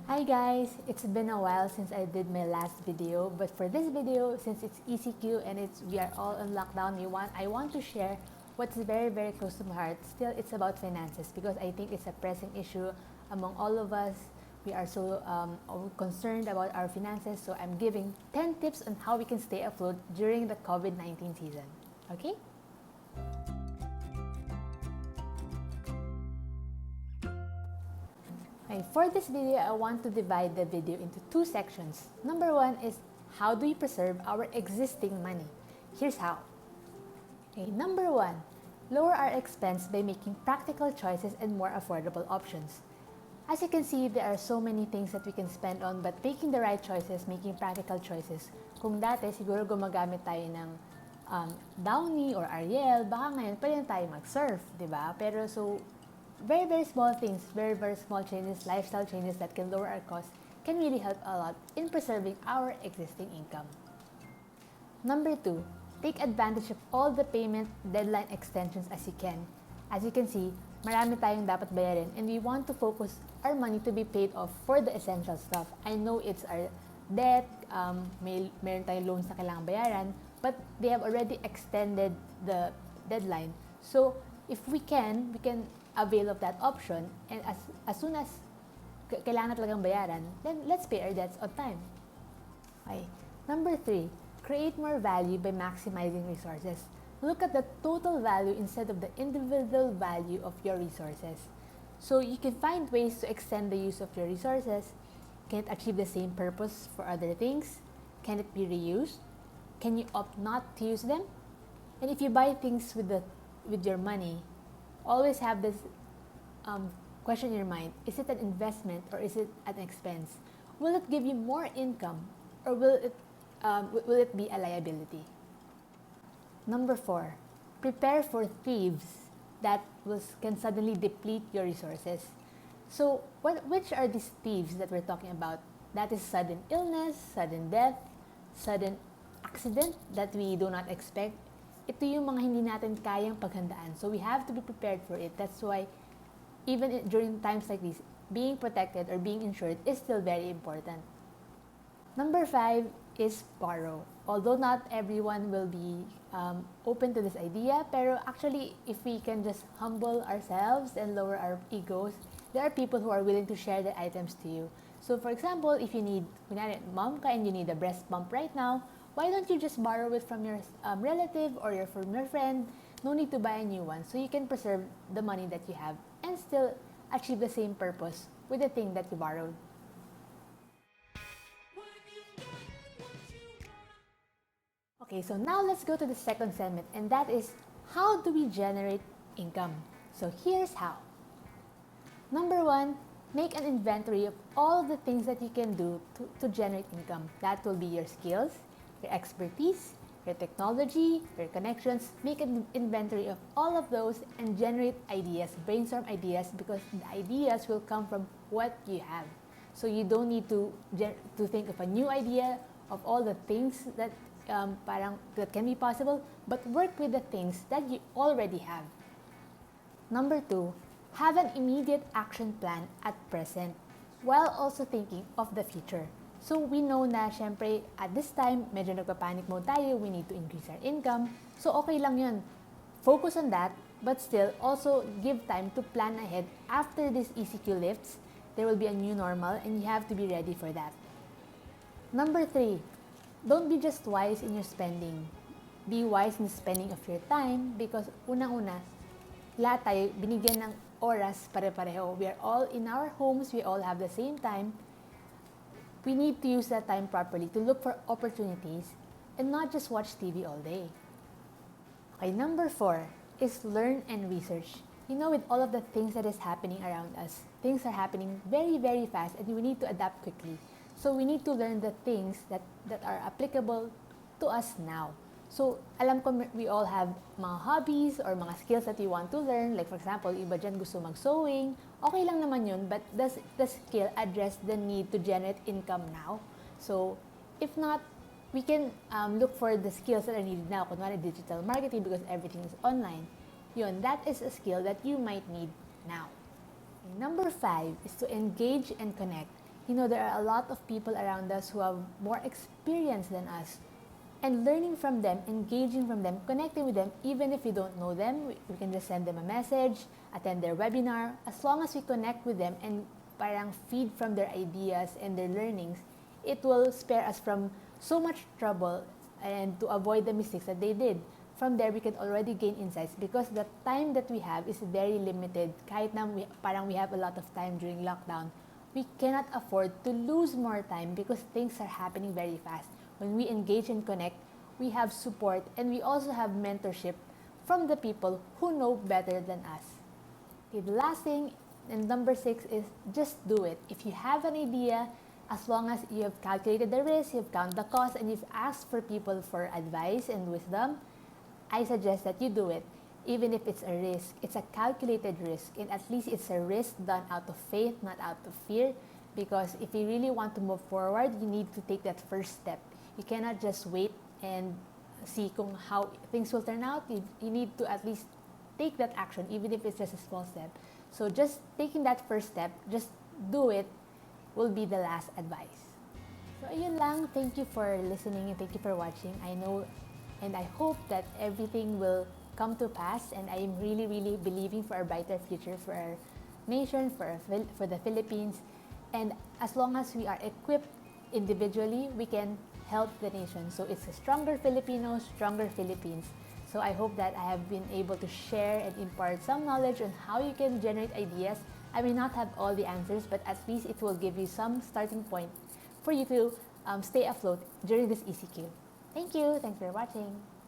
Hi guys! It's been a while since I did my last video, but for this video, since it's ECQ and we are all on lockdown, I want to share what's very close to my heart. Still, it's about finances because I think it's a pressing issue among all of us. We are so concerned about our finances, so I'm giving 10 tips on how we can stay afloat during the COVID-19 season. Okay? Okay, for this video, I want to divide the video into two sections. Number one is how do we preserve our existing money? Here's how. Okay, number one, lower our expense by making practical choices and more affordable options. As you can see, there are so many things that we can spend on, but making the right choices, making practical choices. Kung dati, siguro gumagamit tayo ng Downy or Ariel, baka ngayon pwede na tayo mag-surf, di ba? Pero so, very small things, very small changes, lifestyle changes that can lower our costs can really help a lot in preserving our existing income. Number two, take advantage of all the payment deadline extensions as you can. As you can see, marami tayong dapat bayarin and we want to focus our money to be paid off for the essential stuff. I know it's our debt, meron tayong loans na kailangan bayaran, but they have already extended the deadline. So, if we can avail of that option, and as soon as kailangan talagang bayaran, then let's pay our debts on time. Okay. Number three, create more value by maximizing resources. Look at the total value instead of the individual value of your resources. So you can find ways to extend the use of your resources. Can it achieve the same purpose for other things? Can it be reused? Can you opt not to use them? And if you buy things with your money, always have this question in your mind: is it an investment or is it an expense? Will it give you more income or will it be a liability? Number four, prepare for thieves that can suddenly deplete your resources. So, which are these thieves that we're talking about? That is sudden illness, sudden death, sudden accident that we do not expect. Ito yung mga hindi natin kayang paghandaan. So we have to be prepared for it. That's why even during times like this, being protected or being insured is still very important. Number five is borrow. Although not everyone will be open to this idea, pero actually if we can just humble ourselves and lower our egos, there are people who are willing to share their items to you. So for example, if you need, mom ka and you need a breast pump right now, why don't you just borrow it from your relative or from your friend? No need to buy a new one. So you can preserve the money that you have and still achieve the same purpose with the thing that you borrowed. Okay, so now let's go to the second segment, and that is how do we generate income? So here's how. Number one, make an inventory of all the things that you can do to generate income. That will be your skills, your expertise, your technology, your connections. Make an inventory of all of those and generate ideas, brainstorm ideas, because the ideas will come from what you have. So you don't need to think of a new idea of all the things that that can be possible, but work with the things that you already have. Number two, have an immediate action plan at present while also thinking of the future. So we know na syempre at this time, medyo nagpa-panic mode tayo, we need to increase our income. So okay lang yun. Focus on that, but still also give time to plan ahead. After this ECQ lifts, there will be a new normal and you have to be ready for that. Number three, don't be just wise in your spending. Be wise in the spending of your time because unang-una, lahat tayo binigyan ng oras pare-pareho. We are all in our homes, we all have the same time. We need to use that time properly to look for opportunities and not just watch TV all day. Okay, number four is learn and research. You know, with all of the things that is happening around us, things are happening very fast and we need to adapt quickly. So we need to learn the things that are applicable to us now. So, alam ko we all have mga hobbies or mga skills that we want to learn. Like for example, iba dyan gusto mag-sewing. Okay lang naman yun, but does the skill address the need to generate income now? So, if not, we can look for the skills that are needed now. Kunwari digital marketing because everything is online. Yun, that is a skill that you might need now. Number 5 is to engage and connect. There are a lot of people around us who have more experience than us. And learning from them, engaging from them, connecting with them, even if we don't know them, we can just send them a message, attend their webinar. As long as we connect with them and parang feed from their ideas and their learnings, it will spare us from so much trouble and to avoid the mistakes that they did. From there, we can already gain insights because the time that we have is very limited. Kahit na we have a lot of time during lockdown, we cannot afford to lose more time because things are happening very fast. When we engage and connect, we have support and we also have mentorship from the people who know better than us. Okay, the last thing, and number 6, is just do it. If you have an idea, as long as you have calculated the risk, you've counted the cost, and you've asked for people for advice and wisdom, I suggest that you do it. Even if it's a risk, it's a calculated risk, and at least it's a risk done out of faith, not out of fear. Because if you really want to move forward, you need to take that first step. You cannot just wait and see how things will turn out. You need to at least take that action, even if it's just a small step. So just taking that first step, just do it, will be the last advice. So ayun lang. Thank you for listening and thank you for watching. I know and I hope that everything will come to pass, and I am really, really believing for a brighter future for our nation, for the Philippines. And as long as we are equipped individually, we can help the nation. So it's a stronger Filipinos, stronger Philippines. So I hope that I have been able to share and impart some knowledge on how you can generate ideas. I may not have all the answers, but at least it will give you some starting point for you to stay afloat during this ECQ. Thank you. Thanks for watching.